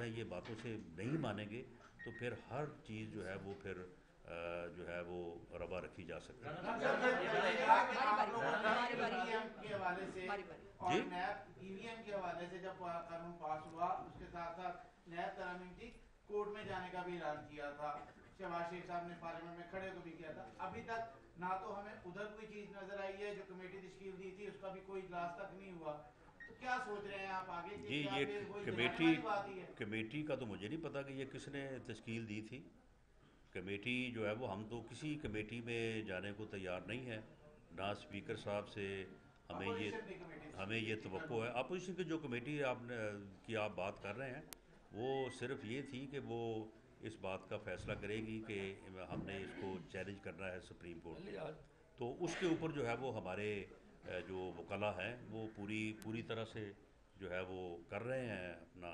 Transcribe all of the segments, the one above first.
ہیں یہ باتوں سے نہیں مانیں گے تو پھر ہر چیز جو ہے وہ پھر جو ہے وہ روا رکھی جا سکتی ہے. کے حوالے سے اور نیب ای وی ایم کے حوالے سے جب قانون پاس ہوا اس کے ساتھ ساتھ نیب ترامیم کی کورٹ میں جانے کا بھی اعلان کیا تھا. شہباز شریف صاحب نے پارلیمنٹ میں کھڑے ہو کے بھی کیا تھا. ابھی تک نہ تو ہمیں ادھر کوئی چیز نظر آئی ہے, جو کمیٹی تشکیل دی تھی اس کا بھی کوئی اجلاس تک نہیں ہوا. تو کیا سوچ رہے ہیں آپ آگے جی کیا یہ پھر وہی دہرانے والی بات ہی ہے؟ کمیٹی کا تو مجھے نہیں پتا کہ یہ کس نے تشکیل دی تھی. کمیٹی جو ہے وہ ہم تو کسی کمیٹی میں جانے کو تیار نہیں ہیں, نہ اسپیکر صاحب سے ہمیں یہ توقع ہے. اپوزیشن کی جو کمیٹی آپ بات کر رہے ہیں وہ صرف یہ تھی کہ وہ اس بات کا فیصلہ کرے گی کہ ہم نے اس کو چیلنج کرنا ہے سپریم کورٹ میں, تو اس کے اوپر جو ہے وہ ہمارے جو وکلاء ہیں وہ پوری طرح سے جو ہے وہ کر رہے ہیں اپنا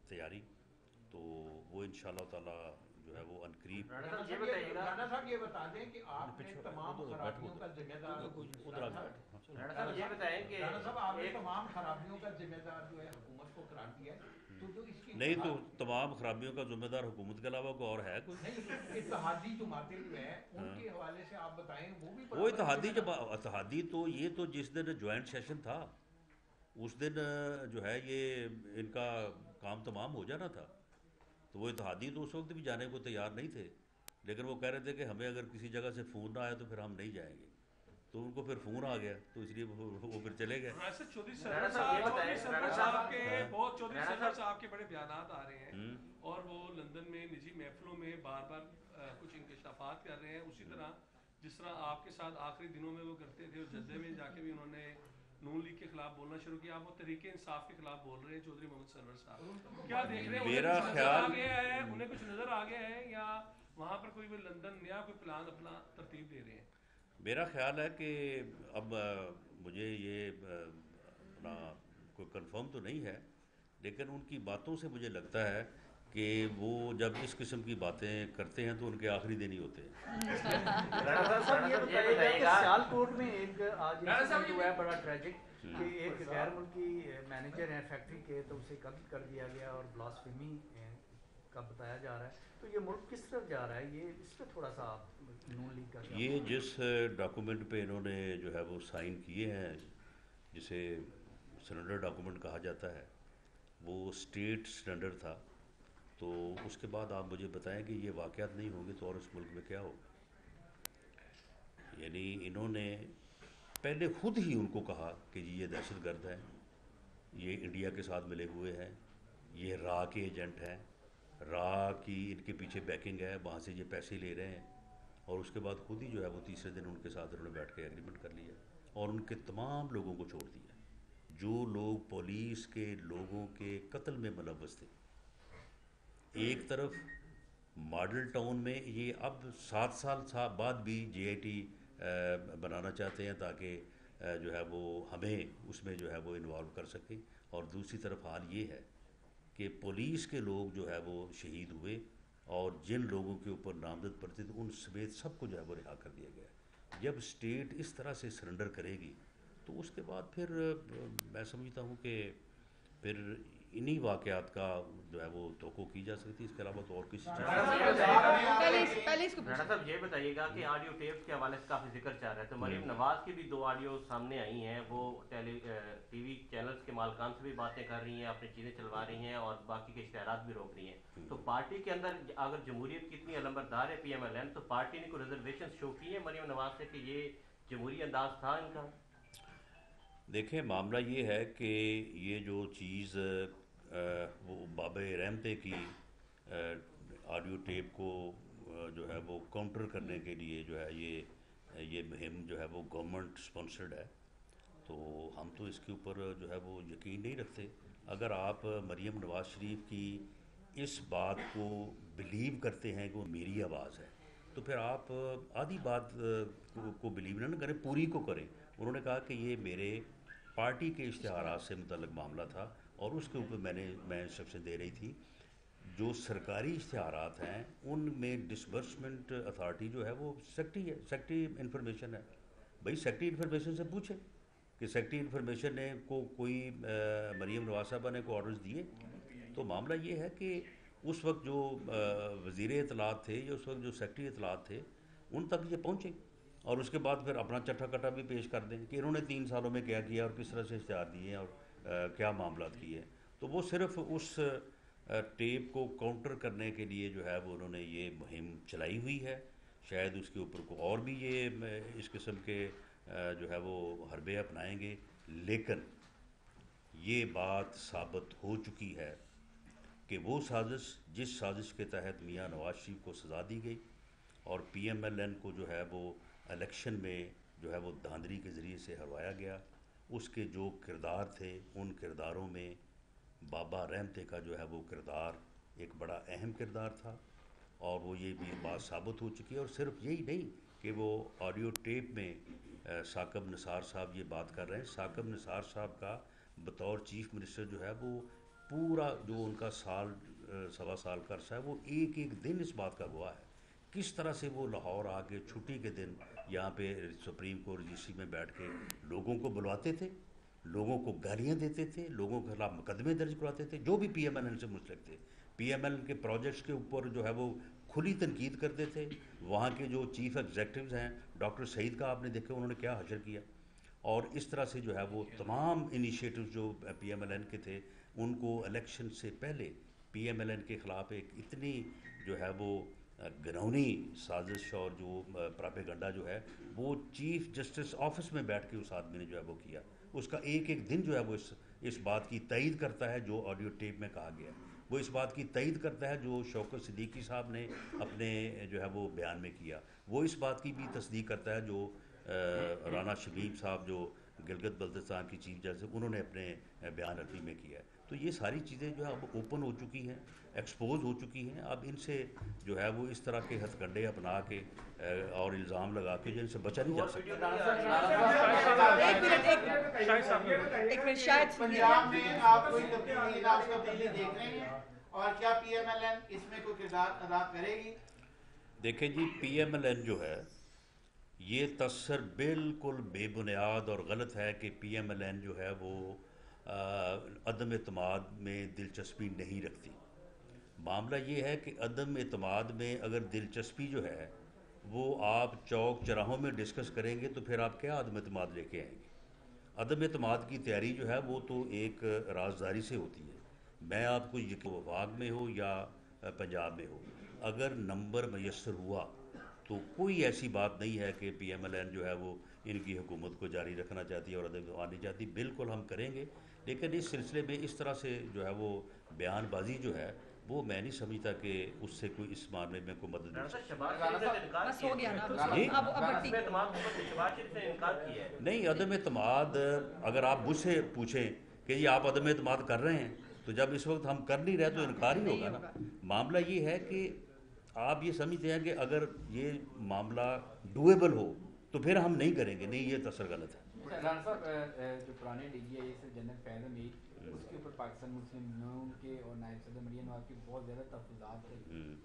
تیاری. تو وہ انشاءاللہ تعالی جو ہے وہ عنقریب. رانا صاحب یہ بتا دیں کہ آپ نے تمام خرابیوں کا ذمہ دار یہ بتائیں کہ رانا صاحب آپ نے تمام خرابیوں کا ذمہ دار جو ہے حکومت کو قرار دیا ہے, تو جو اس کی نہیں تو تمام خرابیوں کا ذمہ دار حکومت کے علاوہ کوئی اور ہے کوئی؟ نہیں, اتحادی جماعتیں جو ہیں ان کے حوالے سے آپ بتائیں وہ بھی وہ اتحادی تو یہ تو جس دن جوائنٹ سیشن تھا اس دن جو ہے یہ ان کا کام تمام ہو جانا تھا. تو وہ اتحادی تو اس وقت بھی جانے کو تیار نہیں تھے, لیکن وہ کہہ رہے تھے کہ ہمیں اگر کسی جگہ سے فون نہ آیا تو پھر ہم نہیں جائیں گے. تو ان کو پھر فون آ گیا تو اس لیے وہ پھر چلے گئے. چودھری سرور صاحب کے بڑے بیانات آ رہے ہیں اور وہ لندن میں نجی محفلوں میں بار بار کچھ انکشافات کر رہے ہیں, اسی طرح جس طرح آپ کے ساتھ آخری دنوں میں وہ کرتے تھے, اور جدے میں جا کے بھی انہوں نے نون لیگ کے خلاف بولنا شروع کیا. آپ وہ تحریک انصاف کے خلاف بول رہے ہیں. چودھری محمد سرور صاحب کیا دیکھ رہے ہیں, میرا خیال انہیں کچھ نظر آ گیا ہے یا وہاں پر کوئی لندن نیا کوئی پلان اپنا ترتیب دے رہے ہیں؟ میرا خیال ہے کہ اب مجھے یہ اپنا کوئی کنفرم تو نہیں ہے, لیکن ان کی باتوں سے مجھے لگتا ہے کہ وہ جب اس قسم کی باتیں کرتے ہیں تو ان کے آخری دن ہی ہوتے ہیں. سیالکوٹ میں ایک آج انسیڈنٹ ہوا ہے بڑا ٹریجک کہ ایک غیر ملکی مینیجر ہیں فیکٹری کے, تو اسے قتل کر دیا گیا اور بلاسفیمی کا بتایا جا رہا ہے. تو یہ ملک کس طرف جا رہا ہے, یہ اس پہ تھوڑا سا نون لیگ کا یہ جس ڈاکومنٹ پہ انہوں نے جو ہے وہ سائن کیے ہیں جسے سرنڈر ڈاکومنٹ کہا جاتا ہے, وہ اسٹیٹ سرنڈر تھا. تو اس کے بعد آپ مجھے بتائیں کہ یہ واقعات نہیں ہوں گے تو اور اس ملک میں کیا ہوگا. یعنی انہوں نے پہلے خود ہی ان کو کہا کہ جی یہ دہشت گرد ہیں, یہ انڈیا کے ساتھ ملے ہوئے ہیں, یہ را کے ایجنٹ ہیں, را کی ان کے پیچھے بیکنگ ہے, وہاں سے یہ پیسے لے رہے ہیں. اور اس کے بعد خود ہی جو ہے وہ تیسرے دن ان کے ساتھ انہوں نے بیٹھ کے ایگریمنٹ کر لیا اور ان کے تمام لوگوں کو چھوڑ دیا جو لوگ پولیس کے لوگوں کے قتل میں ملوث تھے. ایک طرف ماڈل ٹاؤن میں یہ اب 7 سال بعد بھی جے آئی ٹی بنانا چاہتے ہیں تاکہ جو ہے وہ ہمیں اس میں جو ہے وہ انوالو کر سکیں, اور دوسری طرف حال یہ ہے کہ پولیس کے لوگ جو ہے وہ شہید ہوئے اور جن لوگوں کے اوپر نامزد پڑتے تھے ان سمیت سب کو جو ہے وہ رہا کر دیا گیا. جب اسٹیٹ اس طرح سے سرنڈر کرے گی تو اس کے بعد پھر میں سمجھتا ہوں کہ پھر انہی واقعات کا جو ہے وہ توقع کی جا سکتی ہے, اس کے علاوہ تو اور کسی چیز. رانا صاحب یہ بتائیے گا کہ آڈیو ٹیپس کے حوالے سے کافی ذکر چل رہا ہے, تو مریم نواز کی بھی 2 آڈیو سامنے آئی ہیں, وہ ٹی وی چینلز کے مالکان سے بھی باتیں کر رہی ہیں, اپنی چیزیں چلوا رہی ہیں اور باقی کے اشتہارات بھی روک رہی ہیں. تو پارٹی کے اندر اگر جمہوریت کی اتنی علمبردار ہے پی ایم ایل این, تو پارٹی نے کوئی ریزرویشن شو کی ہے مریم نواز سے کہ یہ جمہوری انداز تھا ان کا؟ دیکھیں معاملہ یہ ہے کہ یہ جو چیز وہ باب رحمتے کی آڈیو ٹیپ کو جو ہے وہ کاؤنٹر کرنے کے لیے جو ہے یہ مہم جو ہے وہ گورنمنٹ سپانسرڈ ہے. تو ہم تو اس کے اوپر جو ہے وہ یقین نہیں رکھتے. اگر آپ مریم نواز شریف کی اس بات کو بلیو کرتے ہیں کہ وہ میری آواز ہے تو پھر آپ آدھی بات کو بلیو نہ کریں, پوری کو کریں. انہوں نے کہا کہ یہ میرے پارٹی کے اشتہارات سے متعلق معاملہ تھا اور اس کے اوپر میں انسٹرکشن دے رہی تھی. جو سرکاری اشتہارات ہیں ان میں ڈسبرسمنٹ اتھارٹی جو ہے وہ سیکٹری ہے, سیکٹری انفارمیشن ہے. بھائی سیکٹری انفارمیشن سے پوچھیں کہ سیکٹری انفارمیشن نے کوئی مریم نواز صاحبہ نے کوئی آرڈرز دیے, تو معاملہ یہ ہے کہ اس وقت جو وزیر اطلاعات تھے یا اس وقت جو سیکٹری اطلاعات تھے ان تک یہ پہنچے، اور اس کے بعد پھر اپنا چٹا کٹا بھی پیش کر دیں کہ انہوں نے 3 سالوں میں کیا کیا اور کس طرح سے اشتہار دیے ہیں اور کیا معاملات کیے ہیں. تو وہ صرف اس ٹیپ کو کاؤنٹر کرنے کے لیے جو ہے وہ انہوں نے یہ مہم چلائی ہوئی ہے. شاید اس کے اوپر کو اور بھی یہ اس قسم کے جو ہے وہ حربے اپنائیں گے، لیکن یہ بات ثابت ہو چکی ہے کہ وہ سازش جس سازش کے تحت میاں نواز شریف کو سزا دی گئی اور پی ایم ایل این کو جو ہے وہ الیکشن میں جو ہے وہ دھاندلی کے ذریعے سے ہروایا گیا، اس کے جو کردار تھے ان کرداروں میں بابا رحمتے کا جو ہے وہ کردار ایک بڑا اہم کردار تھا. اور وہ یہ بھی بات ثابت ہو چکی ہے. اور صرف یہی نہیں کہ وہ آڈیو ٹیپ میں ثاقب نثار صاحب یہ بات کر رہے ہیں. ثاقب نثار صاحب کا بطور چیف منسٹر جو ہے وہ پورا جو ان کا سال 1.25 سال کا عرصہ ہے وہ ایک ایک دن اس بات کا گواہ ہے. کس طرح سے وہ لاہور آ کے چھٹی کے دن یہاں پہ سپریم کورٹ رجسٹری میں بیٹھ کے لوگوں کو بلواتے تھے، لوگوں کو گالیاں دیتے تھے، لوگوں کے خلاف مقدمے درج کرواتے تھے جو بھی پی ایم ایل این سے منسلک تھے. پی ایم ایل این کے پروجیکٹس کے اوپر جو ہے وہ کھلی تنقید کرتے تھے. وہاں کے جو چیف ایگزیکٹوز ہیں ڈاکٹر سعید کا آپ نے دیکھا انہوں نے کیا حشر کیا. اور اس طرح سے جو ہے وہ تمام انیشیٹوز جو پی ایم ایل این کے تھے ان کو الیکشن سے پہلے پی ایم ایل این کے خلاف ایک اتنی جو ہے وہ گھنونی سازش اور جو پراپیگنڈا جو ہے وہ چیف جسٹس آفس میں بیٹھ کے اس آدمی نے جو ہے وہ کیا. اس کا ایک ایک دن جو ہے وہ اس بات کی تائید کرتا ہے جو آڈیو ٹیپ میں کہا گیا ہے. وہ اس بات کی تائید کرتا ہے جو شوکت صدیقی صاحب نے اپنے جو ہے وہ بیان میں کیا. وہ اس بات کی بھی تصدیق کرتا ہے جو رانا شمیم صاحب جو گلگت بلتستان کی چیف جسٹس انہوں نے اپنے بیان عربی میں کیا ہے. تو یہ ساری چیزیں جو ہے اب اوپن ہو چکی ہیں، ایکسپوز ہو چکی ہیں. اب ان سے جو ہے وہ اس طرح کے ہتھ کنڈے اپنا کے اور الزام لگا کے جو ان سے بچا نہیں جا سکتا. ایک منٹ شاید پنجاب میں آپ کوئی تبدیلی دیکھ رہے ہیں اور کیا پی ایم ایل این اس میں کوئی کردار ادا کرے گی؟ دیکھیں جی پی ایم ایل این جو ہے یہ تصر بالکل بے بنیاد اور غلط ہے کہ پی ایم ایل این جو ہے وہ عدم اعتماد میں دلچسپی نہیں رکھتی. معاملہ یہ ہے کہ عدم اعتماد میں اگر دلچسپی جو ہے وہ آپ چوک چراہوں میں ڈسکس کریں گے تو پھر آپ کیا عدم اعتماد لے کے آئیں گے. عدم اعتماد کی تیاری جو ہے وہ تو ایک رازداری سے ہوتی ہے. میں آپ کو وفاق میں ہو یا پنجاب میں ہو اگر نمبر میسر ہوا تو کوئی ایسی بات نہیں ہے کہ پی ایم ایل این جو ہے وہ ان کی حکومت کو جاری رکھنا چاہتی ہے اور عدم اعتماد نہیں چاہتی. بالکل ہم کریں گے، لیکن اس سلسلے میں اس طرح سے جو ہے وہ بیان بازی جو ہے وہ میں نہیں سمجھتا کہ اس سے کوئی اس معاملے میں کوئی مدد مل سکتی. بس ہو گیا نا نہیں عدم اعتماد اگر آپ مجھ سے پوچھیں کہ یہ آپ عدم اعتماد کر رہے ہیں تو جب اس وقت ہم کر نہیں رہے تو انکار ہی ہوگا نا. معاملہ یہ ہے کہ آپ یہ سمجھتے ہیں کہ اگر یہ معاملہ ڈویبل ہو تو پھر ہم نہیں کریں گے. نہیں، یہ تصور غلط ہے. رانا صاحب جو پرانے ڈی جی آئی سے جنرل فیض حمید اس کے اوپر پاکستان مسلم یونین کے اور نائب صدر مریم نواز کے بہت زیادہ تحفظات تھے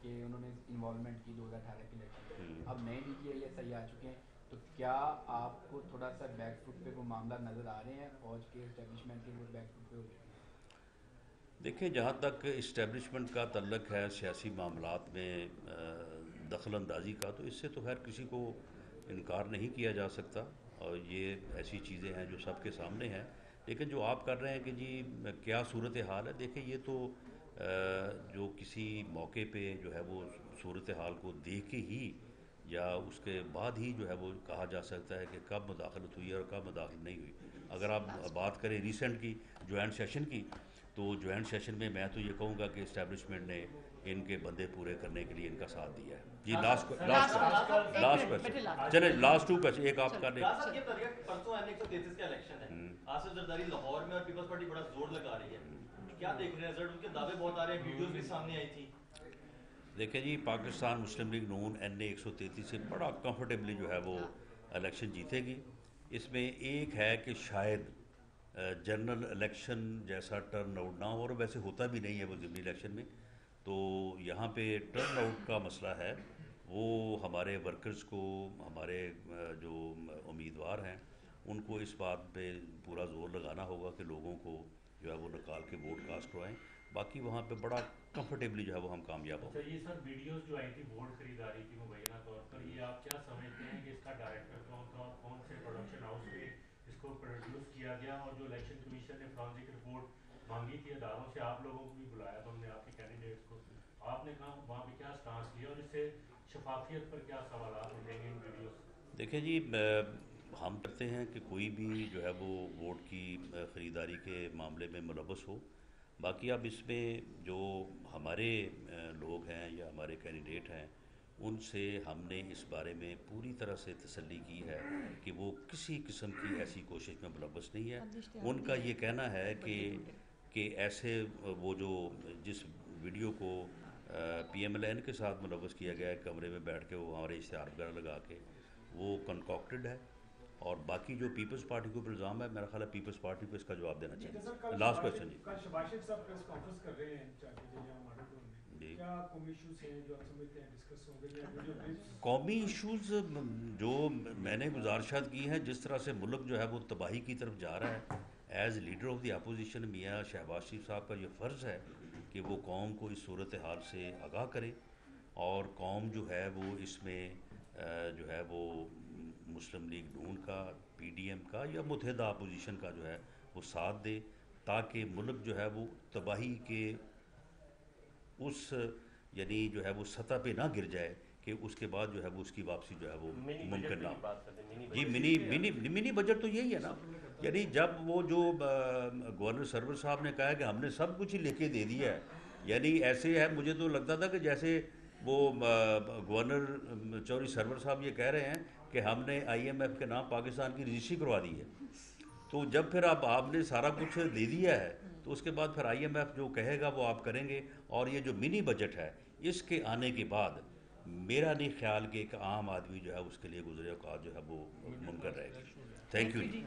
کہ انہوں نے انوالومنٹ کی 2018 کے الیکشن. اب نئے D G I S I آ چکے ہیں تو کیا آپ کو تھوڑا سا بیک فٹ پہ وہ معاملہ نظر آ رہے ہیں فوج کے اسٹیبلشمنٹ کے وہ بیک فٹ پہ ہو چکے ہیں؟ دیکھیں جہاں تک اسٹیبلشمنٹ کا تعلق ہے سیاسی معاملات میں دخل اندازی کا تو اس سے تو خیر کسی کو انکار نہیں کیا جا سکتا اور یہ ایسی چیزیں ہیں جو سب کے سامنے ہیں. لیکن جو آپ کر رہے ہیں کہ جی کیا صورتحال ہے، دیکھیں یہ تو جو کسی موقع پہ جو ہے وہ صورتحال کو دیکھ کے ہی یا اس کے بعد ہی جو ہے وہ کہا جا سکتا ہے کہ کب مداخلت ہوئی ہے اور کب مداخلت نہیں ہوئی. اگر آپ بات کریں ریسنٹ کی جوائنٹ سیشن کی تو جوائنٹ سیشن میں میں تو یہ کہوں گا کہ اسٹیبلشمنٹ نے ان کے بندے پورے کرنے کے لیے ان کا ساتھ دیا ہے. جی لاسٹ کویسچن چلے لاسٹ 2 کویسچن ایک آپ کا دیں. پرسوں M133 کا الیکشن ہے، آصف زرداری لاہور میں اور پیپلز پارٹی بڑا زور لگا رہی ہے، کیا دیکھ رہے ہیں رزلٹ؟ ان کے دعوے بہت آ رہے ہیں، ویڈیوز بھی سامنے آئی تھی. دیکھیں جی پاکستان مسلم لیگ نون NA 133 سے بڑا کمفرٹیبلی جو ہے وہ الیکشن جیتے گی. اس میں ایک ہے کہ شاید جنرل الیکشن جیسا ٹرن آؤٹ نہ ہو، اور ویسے ہوتا بھی نہیں ہے وہ ضمنی الیکشن میں. تو یہاں پہ ٹرن آؤٹ کا مسئلہ ہے، وہ ہمارے ورکرز کو، ہمارے جو امیدوار ہیں ان کو اس بات پہ پورا زور لگانا ہوگا کہ لوگوں کو جو ہے وہ نکال کے ووٹ کاسٹ کروائیں. باقی وہاں پہ بڑا کمفرٹیبلی جو ہے وہ ہم کامیاب ہوں. اچھا یہ سر ویڈیوز جو آئی تھی ووٹ خریداری کی مبینہ طور پر، یہ آپ کیا سمجھتے ہیں کہ اس کا ڈائریکٹر کون تھا اور کون سے پروڈکشن ہاؤس میں اس کو پروڈیوس کیا گیا؟ اور جو الیکشن کمیشن نے فرانزک رپورٹ مانگی تھی اداروں سے، آپ لوگوں کو بھی بلایا تھا ہم نے، آپ کے کینڈیڈیٹس کو، آپ نے کہا وہاں پہ کیا سٹانس لیا اور اس سے شفافیت پر کیا سوالات اٹھیں گے ان ویڈیوز؟ دیکھیں جی، ہم کرتے ہیں کہ کوئی بھی جو ہے وہ ووٹ کی خریداری کے معاملے میں ملوث ہو. باقی اب اس میں جو ہمارے لوگ ہیں یا ہمارے کینڈیڈیٹ ہیں ان سے ہم نے اس بارے میں پوری طرح سے تسلی کی ہے کہ وہ کسی قسم کی ایسی کوشش میں ملوث نہیں ہے. ان کا یہ کہنا ہے کہ ایسے وہ جو جس ویڈیو کو پی ایم ایل این کے ساتھ ملوث کیا گیا ہے کمرے میں بیٹھ کے وہ ہمارے اشتہار وغیرہ لگا کے، وہ کنکاکٹڈ ہے. اور باقی جو پیپلز پارٹی کے اوپر الزام ہے، میرا خیال ہے پیپلز پارٹی کو اس کا جواب دینا چاہیے. لاسٹ کوسچن جی. کل شہباز شریف صاحب پریس کانفرنس کر رہے ہیں، کیا قومی ایشوز ہیں جو آپ سمجھتے ہیں ڈسکس ہوں گے؟ قومی ایشوز جو میں نے گزارشات کی ہیں، جس طرح سے ملک جو ہے وہ تباہی کی طرف جا رہا ہے، as leader of the opposition میاں شہباز شریف صاحب کا یہ فرض ہے کہ وہ قوم کو اس صورتحال سے آگاہ کرے، اور قوم جو ہے وہ اس میں جو ہے وہ مسلم لیگ نون کا، پی ڈی ایم کا یا متحدہ اپوزیشن کا جو ہے وہ ساتھ دے، تاکہ ملک جو ہے وہ تباہی کے اس یعنی جو ہے وہ سطح پہ نہ گر جائے کہ اس کے بعد جو ہے وہ اس کی واپسی جو ہے وہ ممکن نہ ہو. جی منی بجٹ تو یہی ہے نا، یعنی جب وہ جو گورنر سرور صاحب نے کہا کہ ہم نے سب کچھ ہی لکھ کے دے دیا ہے، یعنی ایسے ہے، مجھے تو لگتا تھا کہ جیسے وہ گورنر چودھری سرور صاحب یہ کہہ رہے ہیں کہ ہم نے آئی ایم ایف کے نام پاکستان کی رجسٹری کروا دی ہے. تو جب پھر آپ نے سارا کچھ دے دیا ہے تو اس کے بعد پھر آئی ایم ایف جو کہے گا وہ آپ کریں گے. اور یہ جو منی بجٹ ہے اس کے آنے کے بعد میرا نہیں خیال کہ ایک عام آدمی جو ہے اس کے لیے گزرے اوقات جو ہے وہ ممکن رہے گی. Thank you G.